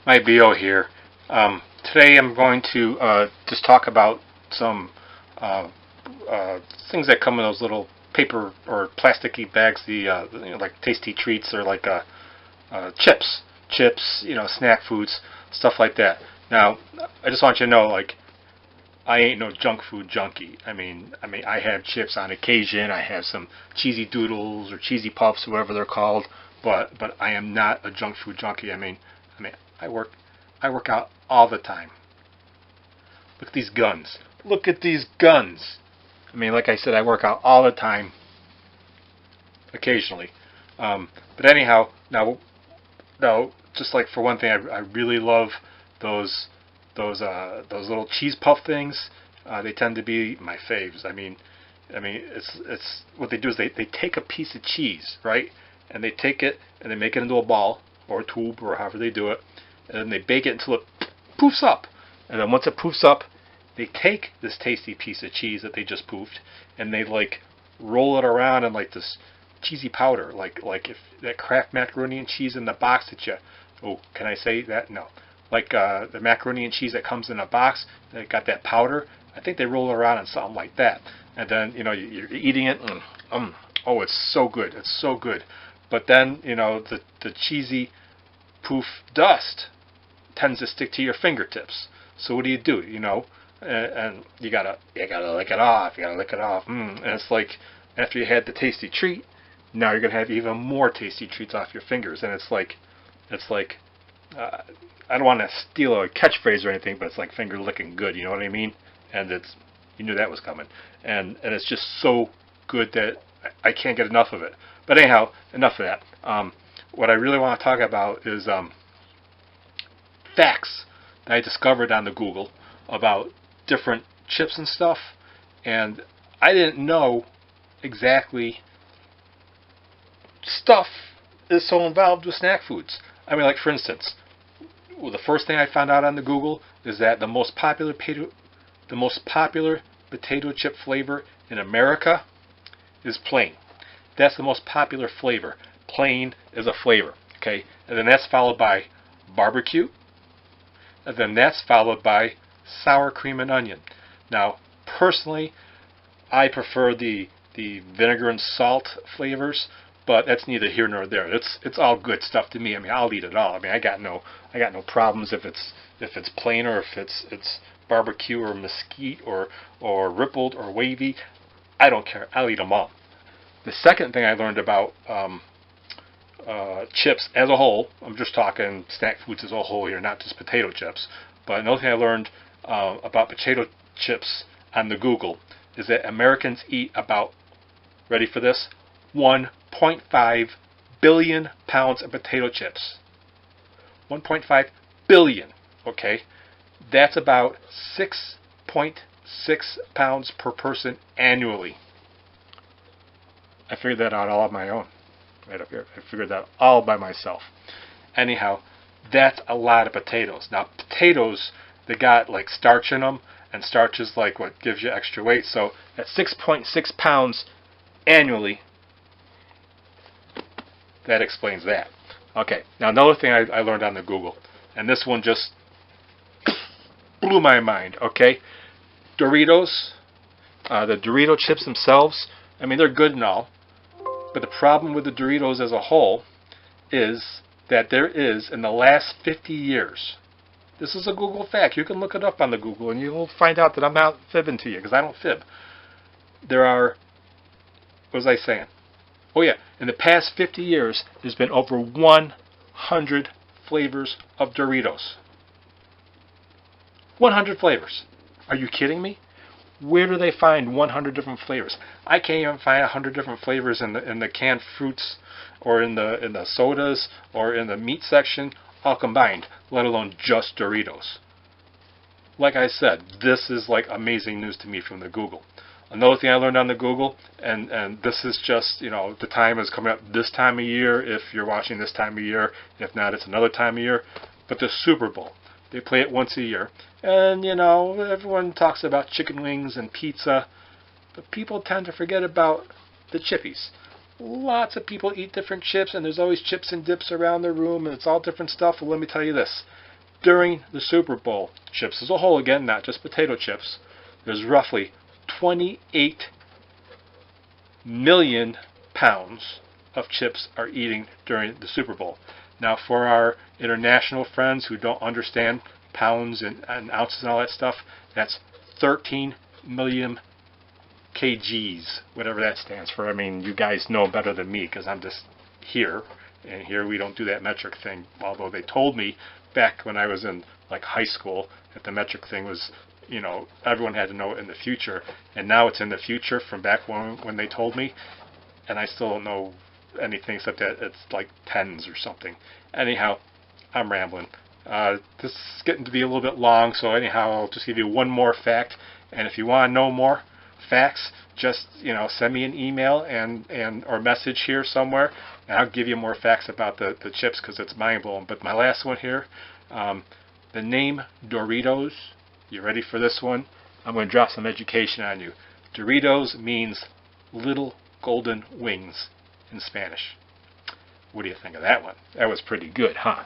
My VO here. Today I'm going to just talk about some uh, things that come in those little paper or plasticky bags, like tasty treats or like chips, snack foods, stuff like that. Now, I just want you to know, like, I ain't no junk food junkie. I mean, I have chips on occasion. I have some cheesy doodles or cheesy puffs, whatever they're called. But I am not a junk food junkie. I mean, I work I work out all the time. Look at these guns. Look at these guns. I mean, like I said, I work out all the time, occasionally. But anyhow, now, just like for one thing, I really love those those little cheese puff things. They tend to be my faves. I mean, it's what they do is they take a piece of cheese, right, and they take it and they make it into a ball or a tube or however they do it, and then they bake it until it poofs up. And then once it poofs up, they take this tasty piece of cheese that they just poofed and they like roll it around in like this cheesy powder, like if that Kraft macaroni and cheese in the box that you, oh, can I say that? No, like the macaroni and cheese that comes in a box that got that powder. I think they roll it around in something like that, and then you're eating it. Oh, it's so good. It's so good. But then the cheesy poof dust tends to stick to your fingertips. So what do? And you gotta lick it off. You gotta lick it off. And it's like after you had the tasty treat, now you're gonna have even more tasty treats off your fingers. And it's like uh, I don't want to steal a catchphrase or anything, but it's like finger licking good. You know what I mean? And you knew that was coming. And it's just so good that I can't get enough of it. But anyhow, enough of that. What I really want to talk about is facts that I discovered on the Google about different chips and stuff, and I didn't know exactly stuff is so involved with snack foods. I mean, like for instance, well, the first thing I found out on the Google is that the most popular potato chip flavor in America is plain. That's the most popular flavor. Plain is a flavor, okay? And then that's followed by barbecue, and then that's followed by sour cream and onion. Now, personally, I prefer the vinegar and salt flavors, but that's neither here nor there. It's all good stuff to me. I mean, I'll eat it all. I mean, I got no problems if it's plain or if it's barbecue or mesquite or rippled or wavy. I don't care. I'll eat them all. The second thing I learned about chips as a whole, I'm just talking snack foods as a whole here, not just potato chips. But another thing I learned about potato chips on the Google is that Americans eat about, ready for this, 1.5 billion pounds of potato chips. 1.5 billion, okay? That's about 6.6 pounds per person annually. I figured that out all on my own, right up here. I figured that all by myself. Anyhow, that's a lot of potatoes. Now, potatoes, they got like starch in them, and starch is like what gives you extra weight. So at 6.6 pounds annually, that explains that. Okay, now another thing I learned on the Google, and this one just blew my mind, okay? Doritos, the Dorito chips themselves, I mean, they're good and all, but the problem with the Doritos as a whole is that there is, in the last 50 years, this is a Google fact, you can look it up on the Google and you'll find out that I'm not fibbing to you, because I don't fib. There are, what was I saying? Oh yeah, in the past 50 years, there's been over 100 flavors of Doritos. 100 flavors. Are you kidding me? Where do they find 100 different flavors? I can't even find 100 different flavors in the canned fruits or in the sodas or in the meat section, all combined, let alone just Doritos. Like I said, this is like amazing news to me from the Google. Another thing I learned on the Google, and this is just, the time is coming up this time of year, if you're watching this time of year. If not, it's another time of year. But the Super Bowl, they play it once a year. And, everyone talks about chicken wings and pizza, but people tend to forget about the chippies. Lots of people eat different chips, and there's always chips and dips around the room, and it's all different stuff. Well, let me tell you this. during the Super Bowl, chips as a whole again, not just potato chips, there's roughly 28 million pounds of chips are eating during the Super Bowl. Now, for our international friends who don't understand pounds and ounces and all that stuff, that's 13 million kgs, whatever that stands for. I mean, you guys know better than me because I'm just here, and here we don't do that metric thing, although they told me back when I was in like high school that the metric thing was, you know, everyone had to know it in the future, and now it's in the future from back when they told me, and I still don't know anything except that it's like tens or something. Anyhow, I'm rambling. This is getting to be a little bit long, so anyhow, I'll just give you one more fact, and if you want to know more facts, just, you know, send me an email and or message here somewhere, and I'll give you more facts about the chips because it's mind-blowing. But my last one here, the name Doritos, you ready for this one? I'm going to drop some education on you. Doritos means little golden wings in Spanish. What do you think of that one? That was pretty good, huh?